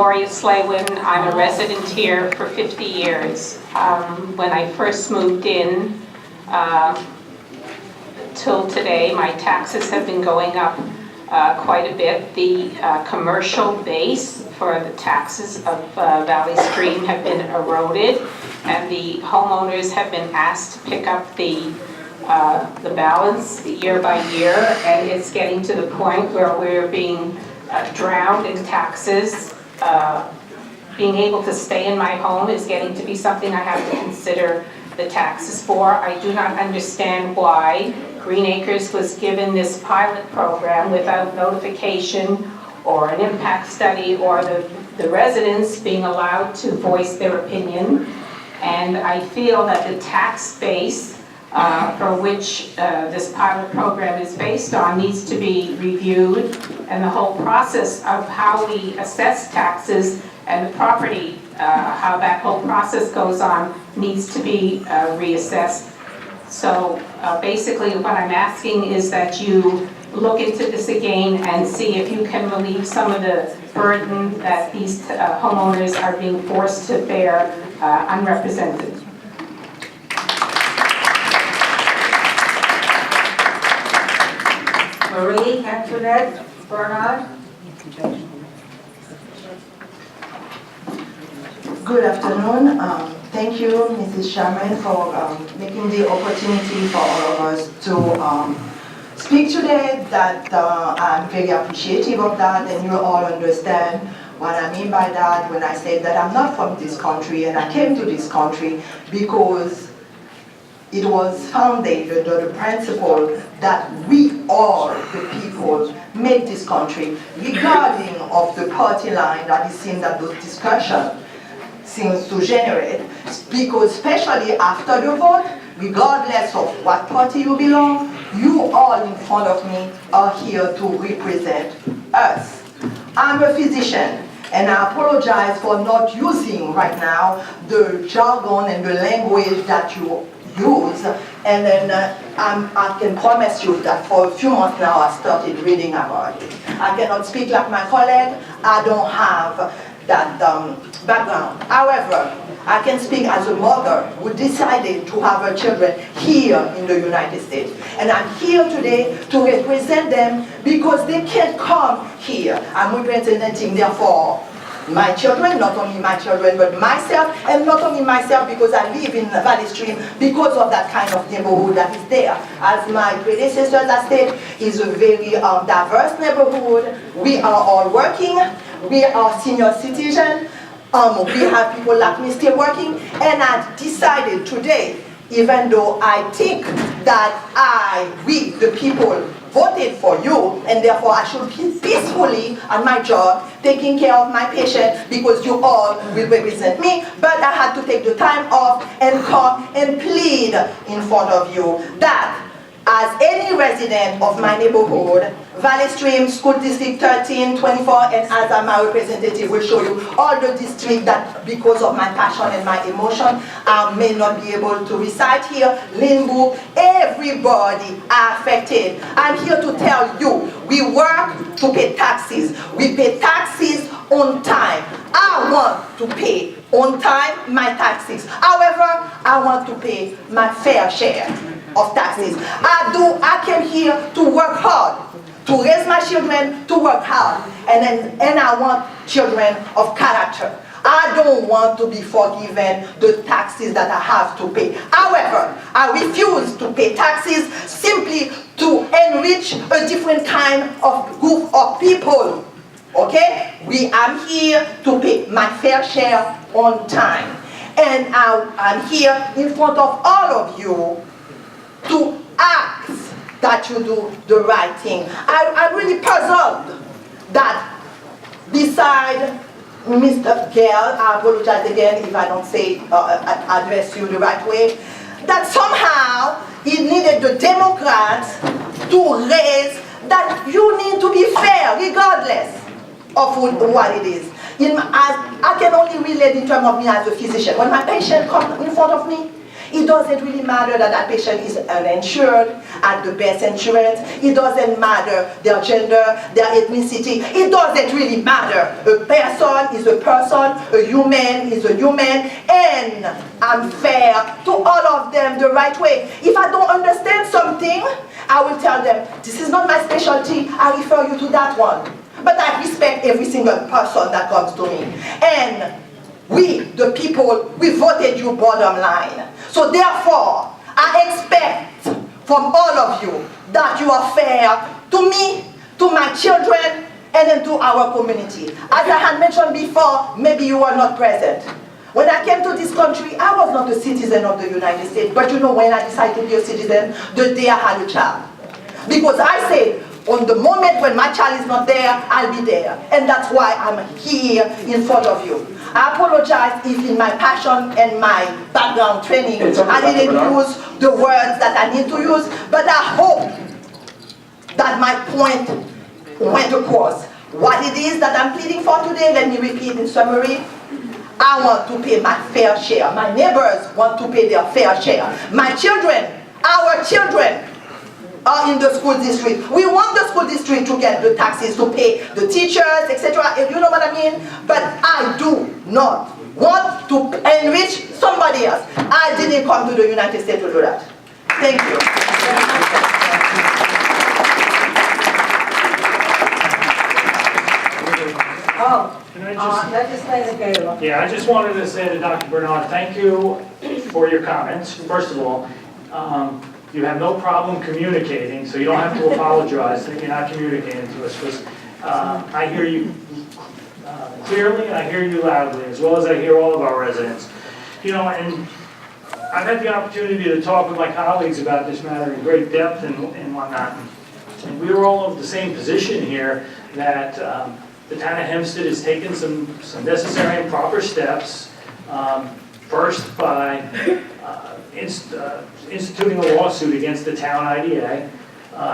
Gloria Slaywin. I'm a resident here for 50 years. When I first moved in till today, my taxes have been going up quite a bit. The commercial base for the taxes of Valley Stream have been eroded, and the homeowners have been asked to pick up the balance year by year, and it's getting to the point where we're being drowned in taxes. Being able to stay in my home is getting to be something I have to consider the taxes for. I do not understand why Green Acres was given this pilot program without notification or an impact study or the residents being allowed to voice their opinion. And I feel that the tax base for which this pilot program is based on needs to be reviewed, and the whole process of how we assess taxes and the property, how that whole process goes on, needs to be reassessed. So basically what I'm asking is that you look into this again and see if you can relieve some of the burden that these homeowners are being forced to bear unrepresented. Marie Antoinette Bernard. Good afternoon. Thank you, Mrs. Chairman, for making the opportunity for all of us to speak today. That I'm very appreciative of that, and you all understand what I mean by that when I say that I'm not from this country, and I came to this country because it was founded on the principle that we all, the people, make this country, regarding of the party line that it seems that those discussions seems to generate, because especially after the vote, regardless of what party you belong, you all in front of me are here to represent us. I'm a physician, and I apologize for not using right now the jargon and the language that you use, and then I can promise you that for a few months now I started reading about it. I cannot speak like my colleague, I don't have that background. However, I can speak as a mother who decided to have her children here in the United States. And I'm here today to represent them because they can't come here. I'm representing, therefore, my children, not only my children, but myself, and not only myself because I live in Valley Stream because of that kind of neighborhood that is there. As my predecessors have said, it's a very diverse neighborhood. We are all working. We are senior citizens. We have people like me still working, and I decided today, even though I think that we, the people, voted for you, and therefore I should be peacefully at my job, taking care of my patient, because you all will represent me, but I had to take the time off and come and plead in front of you that as any resident of my neighborhood, Valley Stream, School District 13, 24, and as my representative will show you all the districts that because of my passion and my emotion, I may not be able to reside here, Lynbrook, everybody affected. I'm here to tell you, we work to pay taxes. We pay taxes on time. I want to pay on time my taxes. However, I want to pay my fair share of taxes. I came here to work hard, to raise my children, to work hard, and I want children of character. I don't want to be forgiven the taxes that I have to pay. However, I refuse to pay taxes simply to enrich a different kind of group of people. Okay? I'm here to pay my fair share on time. And I'm here in front of all of you to ask that you do the right thing. I'm really puzzled that beside Mr. Gale, I apologize again if I don't say, address you the right way, that somehow it needed the Democrats to raise that you need to be fair regardless of what it is. I can only relate in terms of me as a physician. When my patient comes in front of me, It doesn't really matter that that patient is uninsured at the best insurance. It doesn't matter their gender, their ethnicity. It doesn't really matter. A person is a person, a human is a human, and I'm fair to all of them the right way. If I don't understand something, I will tell them, this is not my specialty, I refer you to that one. But I respect every single person that comes to me. And we, the people, we voted you bottom line. So therefore, I expect from all of you that you are fair to me, to my children, and then to our community. As I had mentioned before, maybe you were not present. When I came to this country, I was not a citizen of the United States. But you know when I decided to be a citizen? The day I had a child. Because I said, on the moment when my child is not there, I'll be there. And that's why I'm here in front of you. I apologize if in my passion and my background training, I didn't use the words that I need to use, but I hope that my point went across. What it is that I'm pleading for today, let me repeat in summary. I want to pay my fair share. My neighbors want to pay their fair share. My children, our children, are in the school district. We want the school district to get the taxes to pay the teachers, etc. You know what I mean? But I do not want to enrich somebody else. I didn't come to the United States to do that. Thank you. Legislator Gaylor. Yeah, I just wanted to say to Dr. Bernard, thank you for your comments. First of all, you have no problem communicating, so you don't have to apologize that you're not communicating to us, because I hear you clearly and I hear you loudly, as well as I hear all of our residents. You know, and I've had the opportunity to talk with my colleagues about this matter in great depth and whatnot. And we were all of the same position here, that the town of Hempstead has taken some necessary and proper steps. First, by instituting a lawsuit against the town IDA.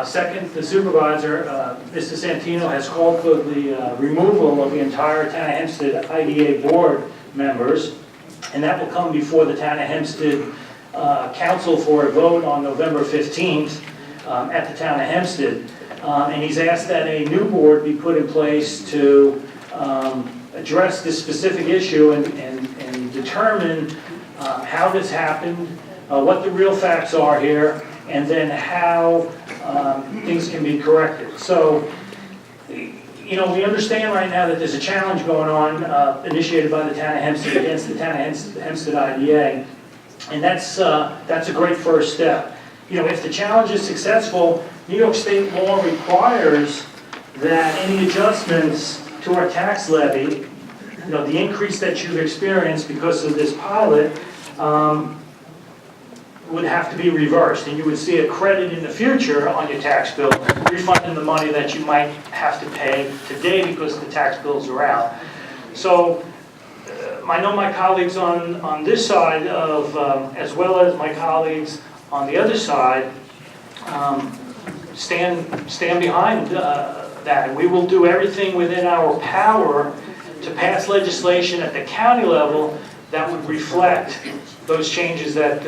Second, the supervisor, Mr. Santino, has called for the removal of the entire town of Hempstead IDA board members, and that will come before the town of Hempstead council for a vote on November 15th at the town of Hempstead. And he's asked that a new board be put in place to address this specific issue and determine how this happened, what the real facts are here, and then how things can be corrected. So, you know, we understand right now that there's a challenge going on initiated by the town of Hempstead against the town of Hempstead IDA, and that's a great first step. You know, if the challenge is successful, New York State law requires that any adjustments to our tax levy, you know, the increase that you've experienced because of this pilot, would have to be reversed, and you would see a credit in the future on your tax bill, refunding the money that you might have to pay today because the tax bills are out. So I know my colleagues on this side of, as well as my colleagues on the other side, stand behind that. We will do everything within our power to pass legislation at the county level that would reflect those changes that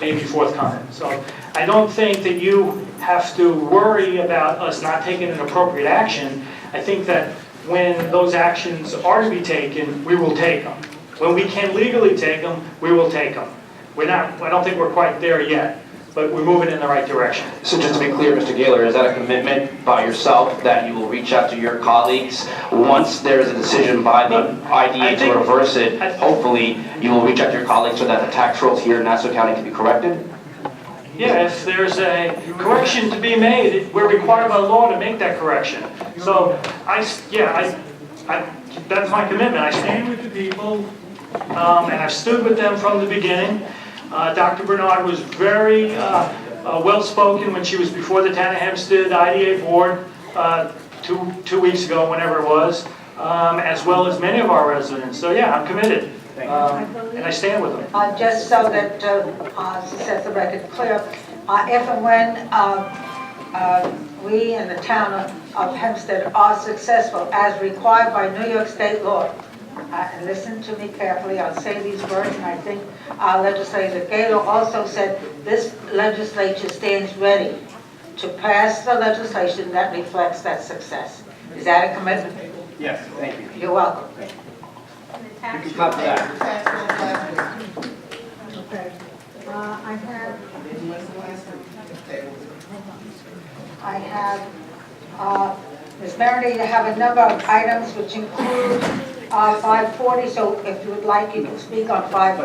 may be forthcoming. So I don't think that you have to worry about us not taking an appropriate action. I think that when those actions are to be taken, we will take them. When we can legally take them, we will take them. I don't think we're quite there yet, but we're moving in the right direction. So just to be clear, Mr. Gaylor, is that a commitment by yourself that you will reach out to your colleagues once there is a decision by the IDA to reverse it? Hopefully, you will reach out to your colleagues so that the tax rolls here in Nassau County can be corrected? Yeah, if there's a correction to be made, we're required by law to make that correction. So, that's my commitment. I stand with the people, and I've stood with them from the beginning. Dr. Bernard was very well-spoken when she was before the town of Hempstead IDA board 2 weeks ago, whenever it was, as well as many of our residents. So yeah, I'm committed, and I stand with them. Just so that set the record clear, if and when we in the town of Hempstead are successful as required by New York State law, and listen to me carefully, I'll say these words, and I think our legislator Gaylor also said, this legislature stands ready to pass the legislation that reflects that success. Is that a commitment? Yes, thank you. You're welcome. You can clap for that. Okay. I have, Ms. Meredith, you have a number of items which include 540, so if you would like, you can speak on 540.